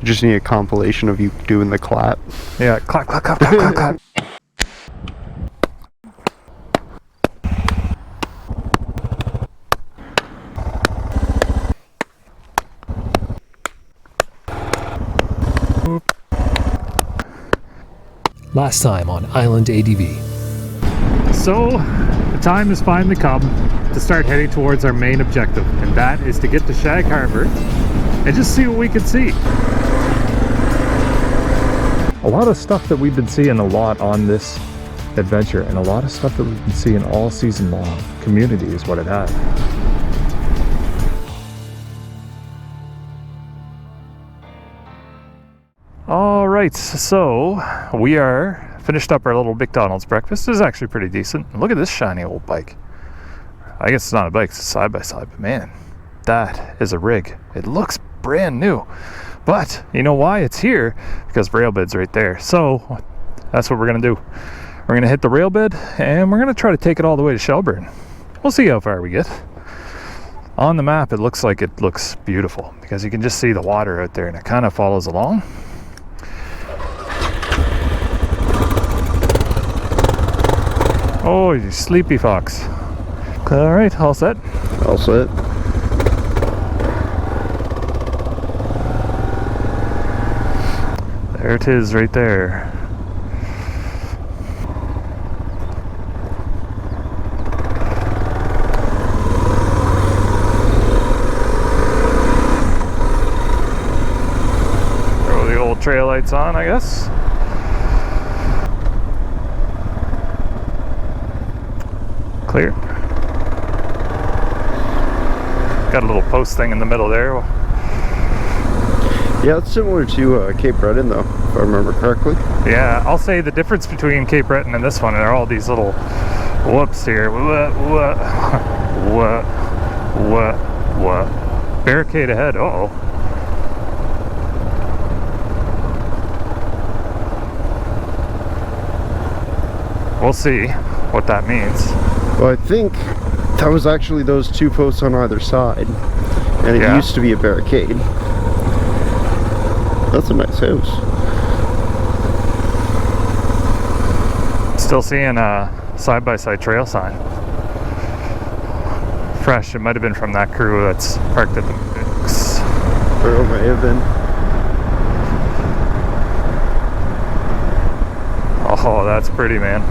Just need a compilation of you doing the clap. Yeah, clap, clap, clap, clap, clap, clap. Last time on Island ADV. So, the time has finally come to start heading towards our main objective, and that is to get to Shag Harbor and just see what we can see. A lot of stuff that we've been seeing a lot on this adventure, and a lot of stuff that we've been seeing all season long. Community is what it had. All right, so we are finished up our little McDonald's breakfast. This is actually pretty decent. Look at this shiny old bike. I guess it's not a bike, it's a side-by-side, but man, that is a rig. It looks brand new. But you know why it's here? Because rail bed's right there. So that's what we're gonna do. We're gonna hit the rail bed and we're gonna try to take it all the way to Shelburne. We'll see how far we get. On the map, it looks like it looks beautiful because you can just see the water out there and it kind of follows along. Oh, you sleepy fox. All right, all set? All set. There it is right there. Throw the old trail lights on, I guess. Clear. Got a little post thing in the middle there. Yeah, it's similar to Cape Breton though, if I remember correctly. Yeah, I'll say the difference between Cape Breton and this one are all these little whoops here. What? Barricade ahead. Uh-oh. We'll see what that means. Well, I think that was actually those two posts on either side, and it used to be a barricade. That's a nice house. Still seeing a side-by-side trail sign. Fresh. It might have been from that crew that's parked at the mix. Or it may have been. Oh, that's pretty, man.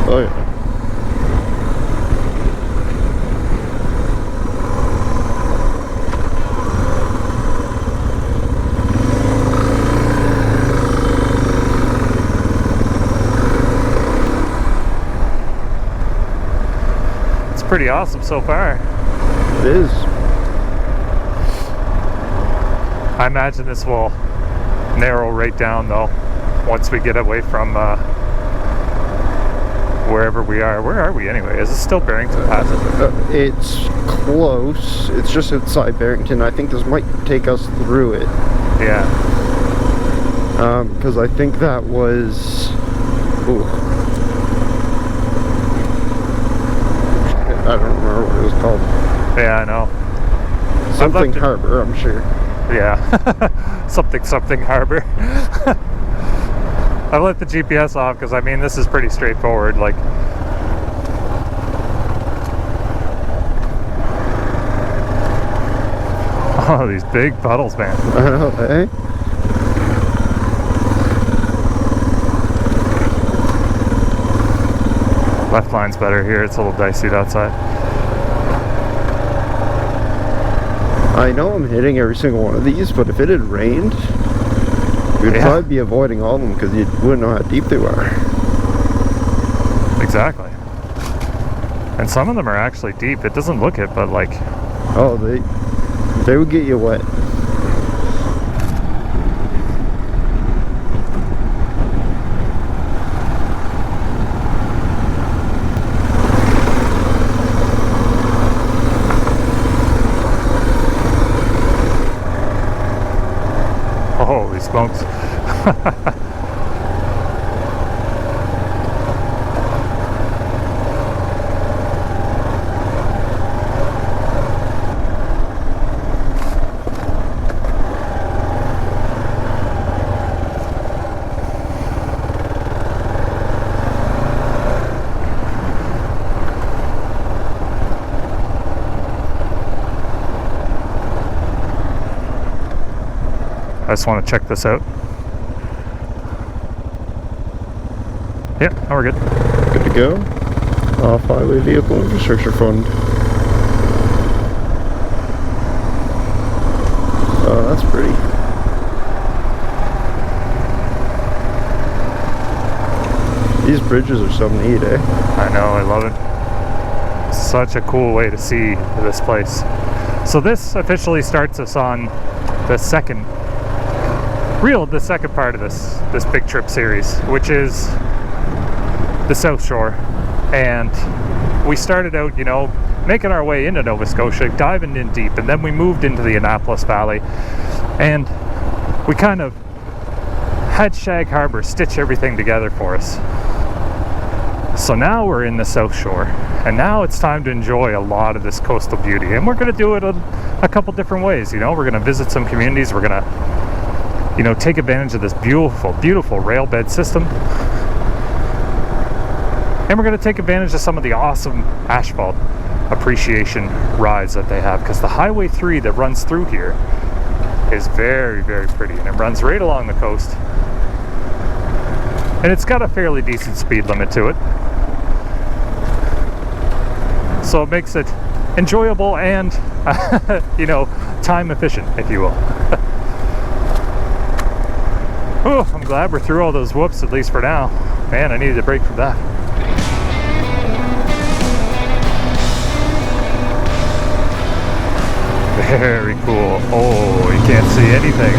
Oh yeah. Pretty awesome so far. It is. I imagine this will narrow right down though once we get away from wherever we are. Where are we anyway? Is it still Barrington Passage? It's close. It's just outside Barrington. I think this might take us through it. Yeah. Because I think that was... Ooh. I don't remember what it was called. Yeah, I know. Something Harbor, I'm sure. Yeah. something Harbor. I've let the GPS off because I mean this is pretty straightforward. Like, oh, these big puddles, man. I know, eh? Left line's better here. It's a little dicey outside. I know I'm hitting every single one of these, but if it had rained, we'd probably be avoiding all of them because you wouldn't know how deep they were. Exactly. And some of them are actually deep. It doesn't look it, but like... Oh, they would get you wet. Holy smokes. just want to check this out. Yeah, now we're good. Good to go. Off-highway vehicle infrastructure fund. Oh, that's pretty. These bridges are so neat, eh? I know, I love it. Such a cool way to see this place. So this officially starts us on the second part of this big trip series, which is the South Shore. And we started out, you know, making our way into Nova Scotia, diving in deep, and then we moved into the Annapolis Valley, and we kind of had Shag Harbor stitch everything together for us. So now we're in the South Shore, and now it's time to enjoy a lot of this coastal beauty, and we're going to do it a couple different ways. You know, we're going to visit some communities, we're going to, you know, take advantage of this beautiful rail bed system, and we're going to take advantage of some of the awesome asphalt appreciation rides that they have, because the Highway 3 that runs through here is very pretty, and it runs right along the coast, and it's got a fairly decent speed limit to it, so it makes it enjoyable and you know, time efficient, if you will. Oh, I'm glad we're through all those whoops, at least for now. Man, I needed a break from that. Very cool. Oh, you can't see anything.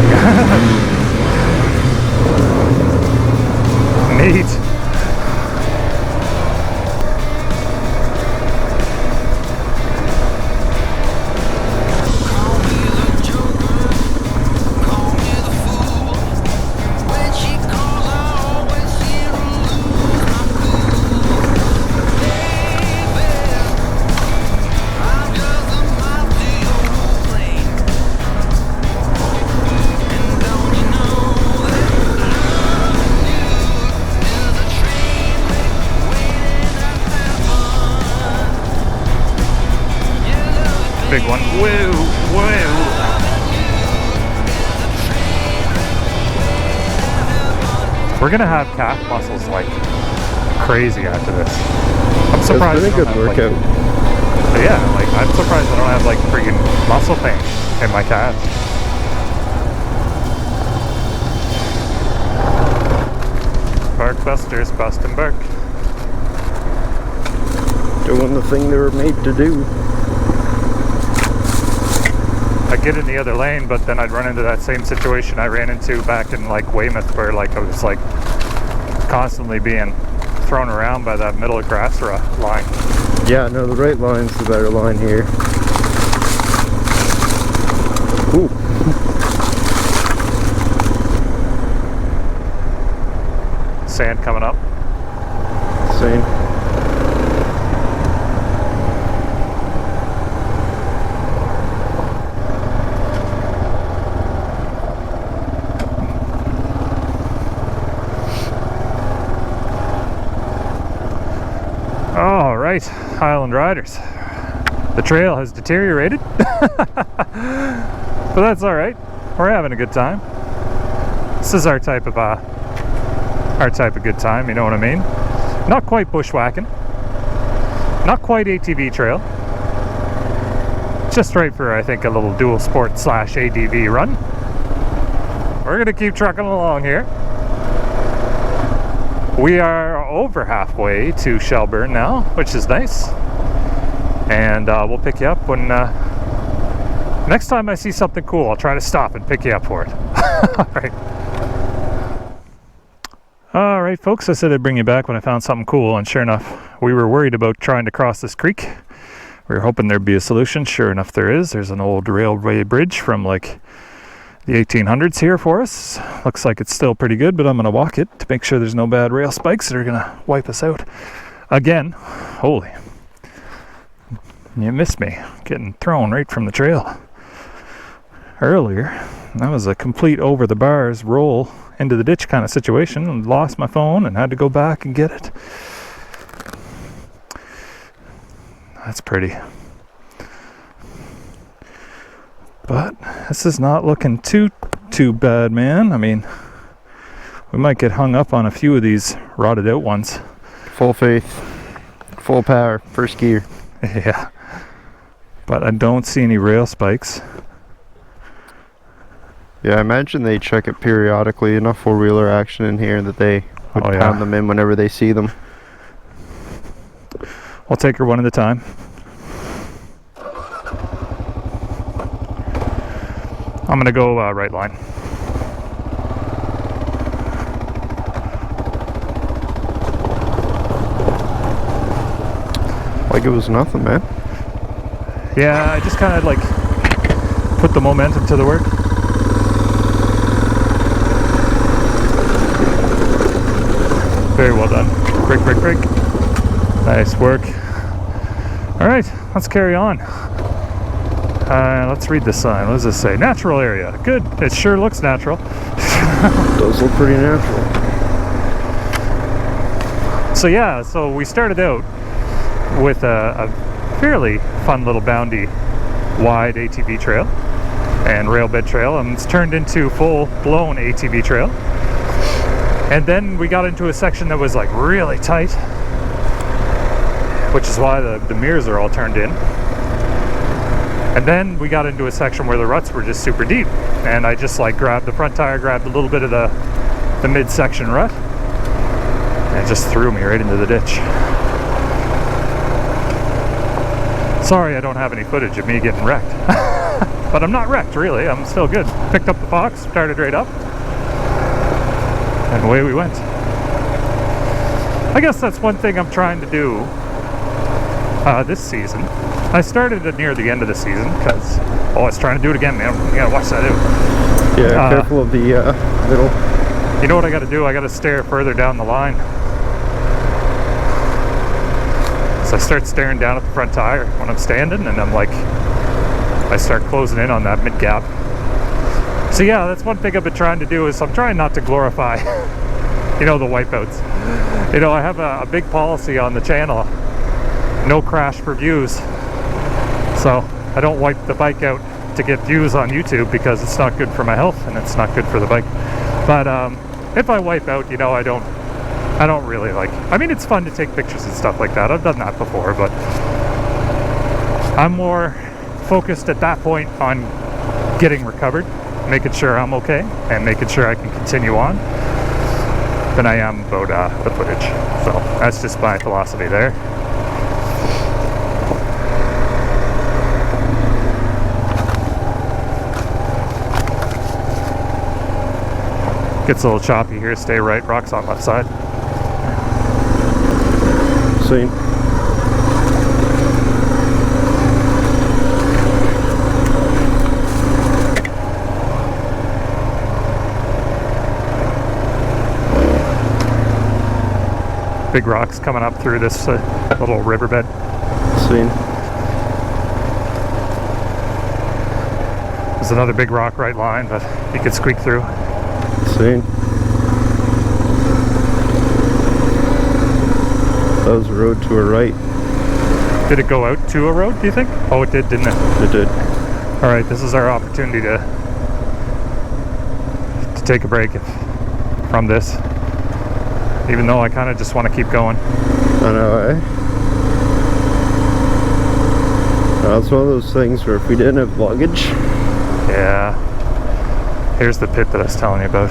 Neat. Big one. Whoa, whoa. We're gonna have calf muscles like crazy after this. I'm surprised. It's been a good workout. Like, yeah, like I'm surprised I don't have like freaking muscle pain in my calves. Bark busters, bust and bark. Doing the thing they were made to do. I'd get in the other lane, but then I'd run into that same situation I ran into back in like Weymouth, where like I was like constantly being thrown around by that middle grass line. Yeah, no, the right line's the better line here. Ooh. Sand coming up. Same. All right, Highland Riders. The trail has deteriorated, but that's all right. We're having a good time. This is our type of good time. You know what I mean? Not quite bushwhacking, not quite ATV trail. Just right for, I think, a little dual sport / ADV run. We're gonna keep trucking along here. We are over halfway to Shelburne now, which is nice. And we'll pick you up when next time I see something cool. I'll try to stop and pick you up for it. All right, folks, I said I'd bring you back when I found something cool, and sure enough, we were worried about trying to cross this creek. We were hoping there'd be a solution. Sure enough, there is. There's an old railway bridge from like the 1800s here for us. Looks like it's still pretty good, but I'm gonna walk it to make sure there's no bad rail spikes that are gonna wipe us out again. Holy, you missed me getting thrown right from the trail earlier. That was a complete over the bars roll into the ditch kind of situation, and lost my phone and had to go back and get it. That's pretty. But this is not looking too too bad, man. I mean, we might get hung up on a few of these rotted out ones. Full faith, full power, first gear. Yeah. But I don't see any rail spikes. Yeah, I imagine they check it periodically. Enough four-wheeler action in here that they would pound them in whenever they see them. I'll take her one at a time. I'm gonna go right line. Like it was nothing, man. Yeah, I just kind of like put the momentum to the work. Very well done. Brake, brake, brake. Nice work. All right, let's carry on. Let's read this sign. What does this say? Natural area. Good. It sure looks natural. Those look pretty natural. So yeah, so we started out with a fairly fun little boundy wide ATV trail and rail bed trail, and it's turned into full-blown ATV trail. And then we got into a section that was like really tight, which is why the mirrors are all turned in. And then we got into a section where the ruts were just super deep, and I just like grabbed the front tire, grabbed a little bit of the mid-section rut, and it just threw me right into the ditch. Sorry I don't have any footage of me getting wrecked. But I'm not wrecked, really. I'm still good. Picked up the Fox, started right up, and away we went. I guess that's one thing I'm trying to do this season. I started it near the end of the season because, I was trying to do it again, man. You gotta watch that out. Yeah, careful of the middle. You know what I gotta do? I gotta stare further down the line. So I start staring down at the front tire when I'm standing, and I'm like, I start closing in on that mid gap. So yeah, that's one thing I've been trying to do, is I'm trying not to glorify, you know, the wipeouts. You know, I have a big policy on the channel, no crash for views. So I don't wipe the bike out to get views on YouTube because it's not good for my health and it's not good for the bike. But if I wipe out, you know, I don't really like, I mean, it's fun to take pictures and stuff like that. I've done that before, but I'm more focused at that point on getting recovered, making sure I'm okay, and making sure I can continue on than I am about the footage. So that's just my philosophy there. Gets a little choppy here, stay right, rocks on left side. Seen. Big rocks coming up through this little riverbed. Seen. There's another big rock right line, but you could squeak through. Seen. That was a road to a right. Did it go out to a road, do you think? Oh, it did, didn't it? It did. All right, this is our opportunity to take a break from this. Even though I kind of just want to keep going. I know, eh? It's one of those things where if we didn't have luggage. Yeah. Here's the pit that I was telling you about.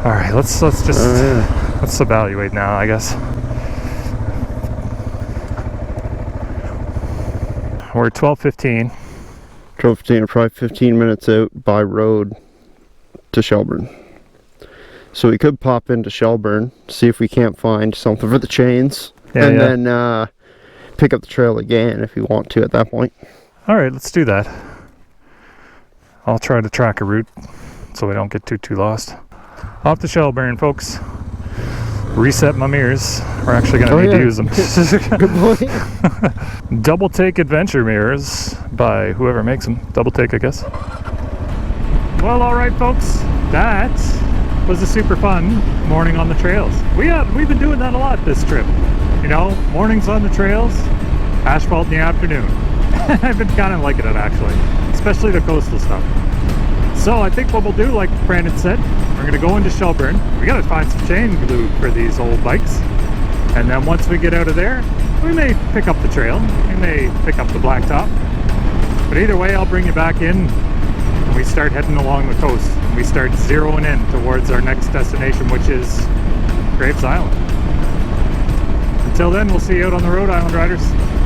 All right, let's just let's evaluate now, I guess. We're at 12:15. 12:15, probably 15 minutes out by road to Shelburne. So we could pop into Shelburne, see if we can't find something for the chains, then pick up the trail again if we want to at that point. All right, let's do that. I'll try to track a route so we don't get too lost. Off to Shelburne, folks. Reset my mirrors. We're actually going to need to use them. Good point. Double Take Adventure mirrors by whoever makes them. Double Take, I guess. Well, all right, folks. That was a super fun morning on the trails. We've been doing that a lot this trip. You know, mornings on the trails, asphalt in the afternoon. I've been kind of liking it, actually, especially the coastal stuff. So I think what we'll do, like Brandon said, we're going to go into Shelburne. We got to find some chain glue for these old bikes. And then once we get out of there, we may pick up the trail. We may pick up the blacktop. But either way, I'll bring you back in and we start heading along the coast. We start zeroing in towards our next destination, which is Graves Island. Until then, we'll see you out on the road, Island Riders.